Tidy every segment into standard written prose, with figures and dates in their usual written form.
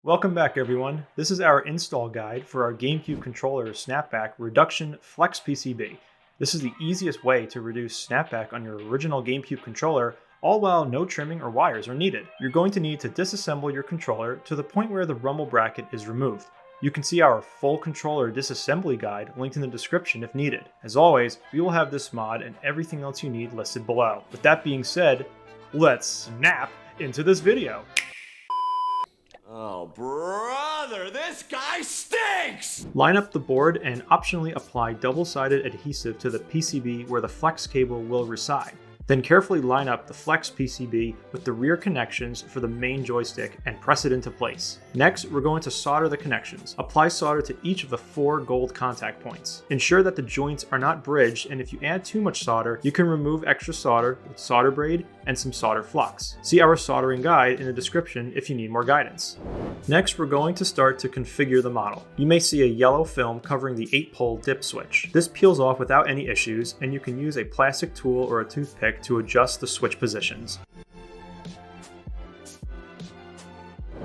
Welcome back everyone. This is our install guide for our GameCube Controller Snapback Reduction Flex PCB. This is the easiest way to reduce snapback on your original GameCube controller, all while no trimming or wires are needed. You're going to need to disassemble your controller to the point where the rumble bracket is removed. You can see our full controller disassembly guide linked in the description if needed. As always, we will have this mod and everything else you need listed below. With that being said, let's snap into this video. Oh, brother, this guy stinks! Line up the board and optionally apply double-sided adhesive to the PCB where the flex cable will reside. Then carefully line up the flex PCB with the rear connections for the main joystick and press it into place. Next, we're going to solder the connections. Apply solder to each of the 4 gold contact points. Ensure that the joints are not bridged, and if you add too much solder, you can remove extra solder with solder braid and some solder flux. See our soldering guide in the description if you need more guidance. Next, we're going to start to configure the model. You may see a yellow film covering the 8-pole dip switch. This peels off without any issues, and you can use a plastic tool or a toothpick to adjust the switch positions.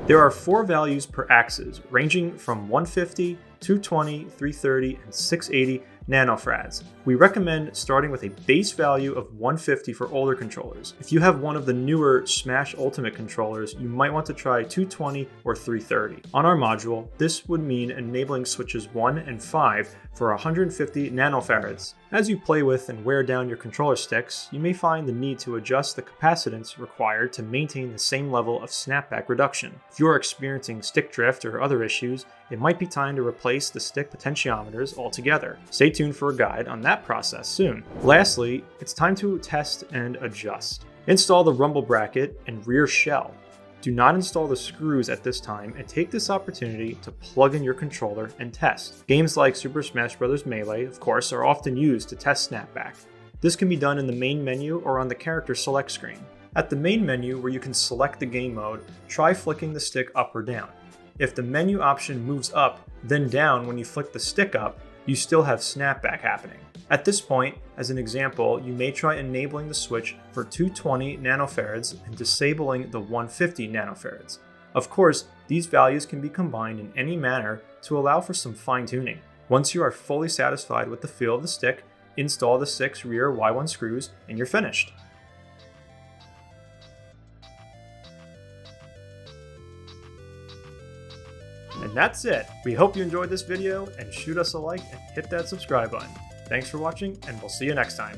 There are 4 values per axis, ranging from 150, 220, 330, and 680 nanofarads. We recommend starting with a base value of 150 for older controllers. If you have one of the newer Smash Ultimate controllers, you might want to try 220 or 330. On our module, this would mean enabling switches 1 and 5 for 150 nanofarads. As you play with and wear down your controller sticks, you may find the need to adjust the capacitance required to maintain the same level of snapback reduction. If you are experiencing stick drift or other issues, it might be time to replace the stick potentiometers altogether. Stay tuned for a guide on that process soon. Lastly, it's time to test and adjust. Install the rumble bracket and rear shell. Do not install the screws at this time, and take this opportunity to plug in your controller and test. Games like Super Smash Bros. Melee, of course, are often used to test snapback. This can be done in the main menu or on the character select screen. At the main menu, where you can select the game mode, try flicking the stick up or down. If the menu option moves up, then down when you flick the stick up, you still have snapback happening. At this point, as an example, you may try enabling the switch for 220 nanofarads and disabling the 150 nanofarads. Of course, these values can be combined in any manner to allow for some fine-tuning. Once you are fully satisfied with the feel of the stick, install the 6 rear Y1 screws and you're finished. And that's it. We hope you enjoyed this video, and shoot us a like and hit that subscribe button. Thanks for watching, and we'll see you next time.